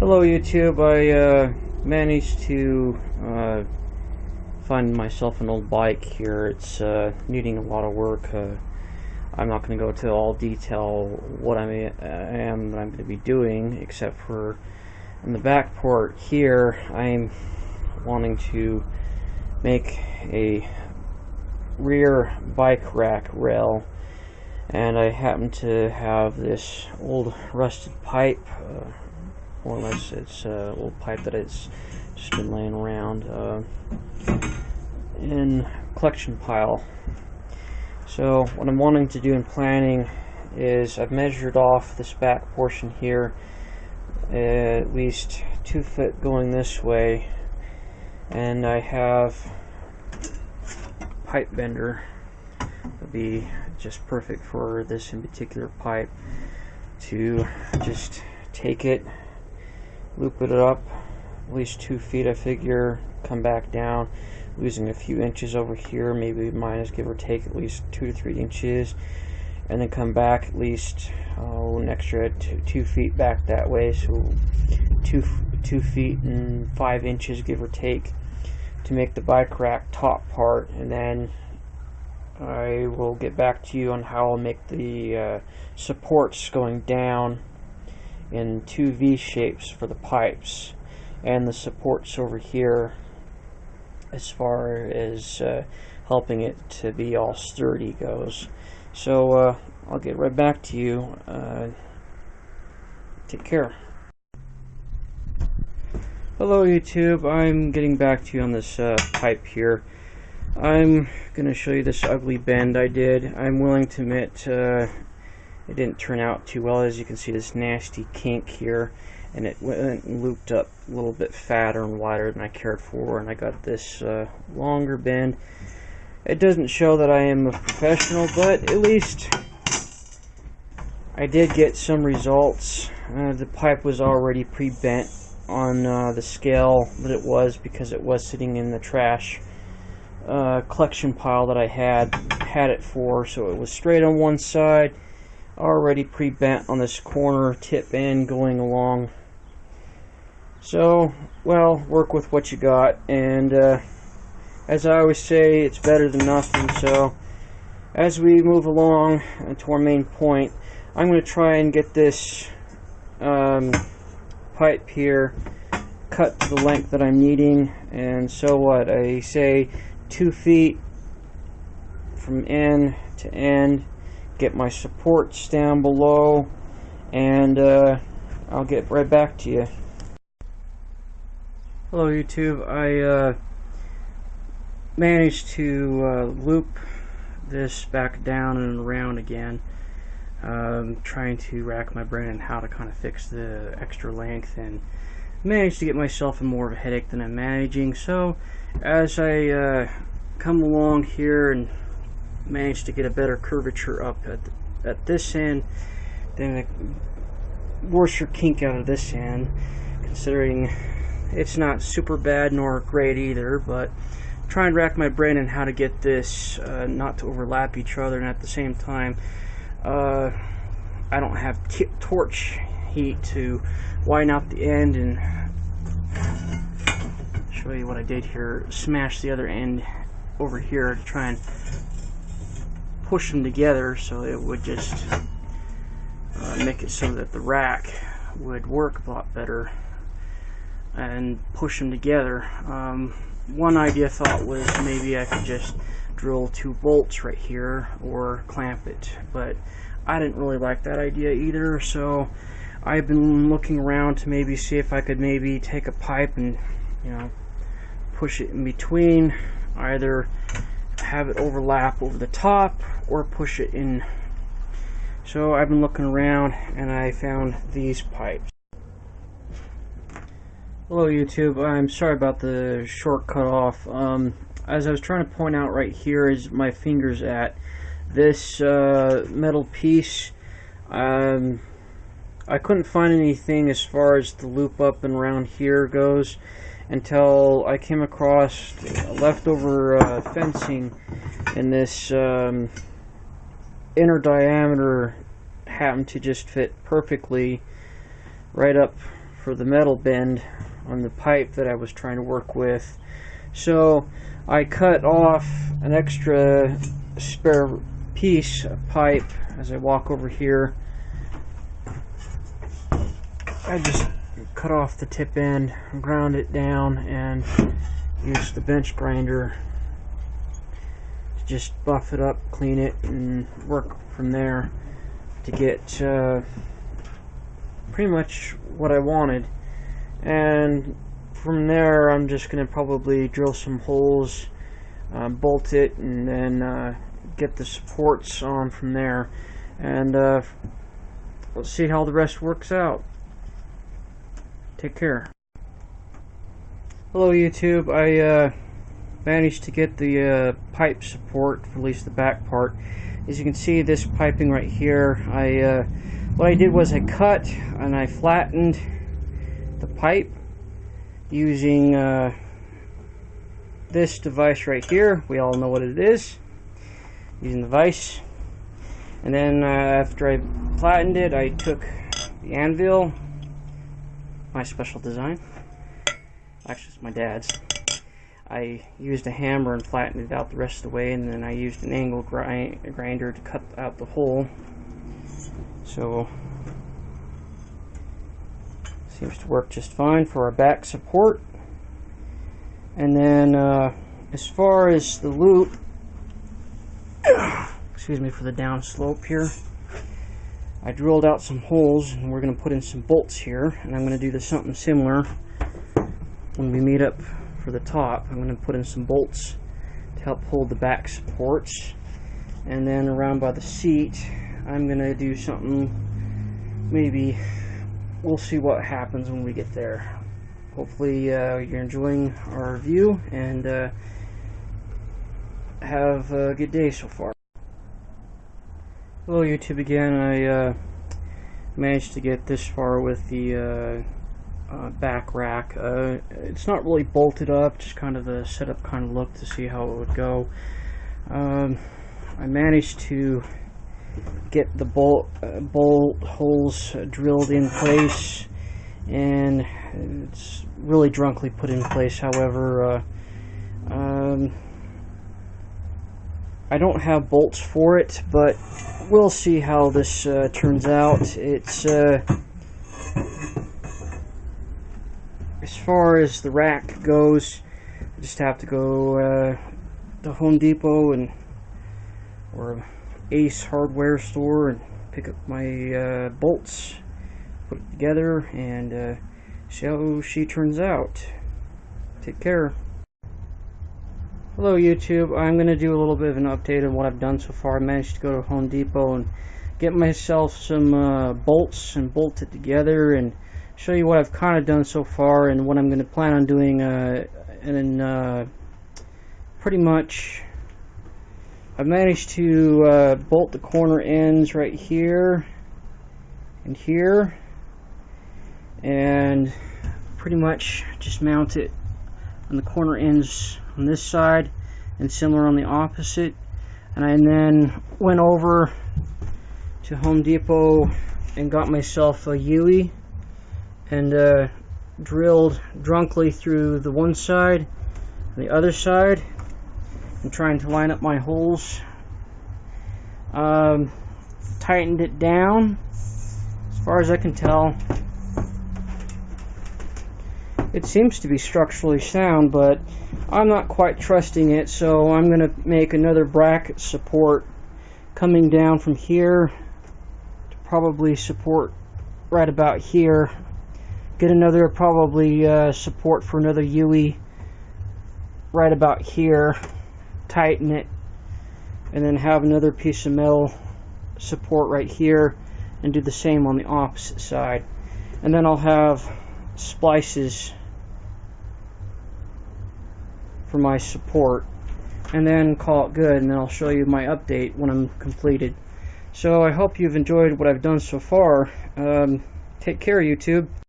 Hello YouTube, I managed to find myself an old bike here. It's needing a lot of work. I'm not going to go into all detail what I'm going to be doing, except for in the back port here I'm wanting to make a rear bike rack rail, and I happen to have this old rusted pipe. More or less, it's an old pipe that has just been laying around in collection pile. So what I'm wanting to do in planning is I've measured off this back portion here at least 2 foot going this way, and I have a pipe bender would be just perfect for this in particular pipe to just take it, loop it up at least 2 feet, I figure, come back down, losing a few inches over here, maybe minus, give or take, at least 2 to 3 inches, and then come back at least an extra 2 feet back that way, so 2 feet and 5 inches, give or take, to make the bike rack top part. And then I will get back to you on how I'll make the supports going down in 2 V shapes for the pipes, and the supports over here as far as helping it to be all sturdy goes. So I'll get right back to you. Take care. Hello YouTube, I'm getting back to you on this pipe here. I'm going to show you this ugly bend I did. I'm willing to admit it didn't turn out too well. As you can see, this nasty kink here, and it went and looped up a little bit fatter and wider than I cared for, and I got this longer bend. It doesn't show that I am a professional, but at least I did get some results. The pipe was already pre-bent on the scale that it was, because it was sitting in the trash collection pile that I had it for, so it was straight on one side, already pre-bent on this corner tip end going along. So, well, work with what you got, and as I always say, it's better than nothing. So as we move along to our main point, I'm going to try and get this pipe here cut to the length that I'm needing. And so what, I say 2 feet from end to end, get my supports down below, and I'll get right back to you. Hello YouTube, I managed to loop this back down and around again, trying to rack my brain on how to kind of fix the extra length, and managed to get myself in more of a headache than I'm managing. So as I come along here and managed to get a better curvature up at this end, then a worse kink out of this end, considering it's not super bad nor great either, but try and rack my brain on how to get this not to overlap each other, and at the same time I don't have torch heat to widen out the end and show you what I did here. Smash the other end over here to try and push them together, so it would just make it so that the rack would work a lot better and push them together. One idea thought was maybe I could just drill 2 bolts right here or clamp it, but I didn't really like that idea either. So I've been looking around to maybe see if I could maybe take a pipe and, you know, push it in between, either have it overlap over the top or push it in. So I've been looking around and I found these pipes. Hello YouTube, I'm sorry about the short cut off. As I was trying to point out, right here is my fingers at this metal piece. I couldn't find anything as far as the loop up and around here goes until I came across leftover fencing, and this inner diameter happened to just fit perfectly right up for the metal bend on the pipe that I was trying to work with. So I cut off an extra spare piece of pipe as I walk over here. I just cut off the tip end, ground it down, and use the bench grinder to just buff it up, clean it, and work from there to get pretty much what I wanted. And from there I'm just going to probably drill some holes, bolt it, and then get the supports on from there, and let's see how the rest works out. Take care. Hello YouTube. I managed to get the pipe support, for at least the back part. As you can see, this piping right here, what I did was I cut and I flattened the pipe using this device right here. We all know what it is, using the vise. And then after I flattened it, I took the anvil, my special design, actually it's my dad's. I used a hammer and flattened it out the rest of the way, and then I used an angle grinder to cut out the hole. So seems to work just fine for our back support. And then as far as the loop, excuse me for the down slope here, I drilled out some holes, and we're going to put in some bolts here, and I'm going to do something similar when we meet up for the top. I'm going to put in some bolts to help hold the back supports, and then around by the seat I'm going to do something, maybe we'll see what happens when we get there. Hopefully you're enjoying our review, and have a good day so far. Hello YouTube again. I managed to get this far with the back rack. It's not really bolted up, just kind of a setup kind of look to see how it would go. I managed to get the bolt holes drilled in place, and it's really drunkly put in place. However, I don't have bolts for it, but we'll see how this turns out. It's as far as the rack goes, I just have to go to Home Depot or Ace hardware store and pick up my bolts, put it together, and see how she turns out. Take care. Hello YouTube. I'm going to do a little bit of an update on what I've done so far. I managed to go to Home Depot and get myself some bolts and bolt it together, and show you what I've kind of done so far and what I'm going to plan on doing. And pretty much I've managed to bolt the corner ends right here and here, and pretty much just mount it on the corner ends on this side and similar on the opposite. And I then went over to Home Depot and got myself a Yui and drilled drunkly through the one side and the other side, and trying to line up my holes. Tightened it down. As far as I can tell, it seems to be structurally sound, but I'm not quite trusting it, so I'm going to make another bracket support coming down from here to probably support right about here. Get another probably support for another Yui right about here, tighten it, and then have another piece of metal support right here, and do the same on the opposite side. And then I'll have splices for my support, and then call it good, and then I'll show you my update when I'm completed. So I hope you've enjoyed what I've done so far. Take care, YouTube.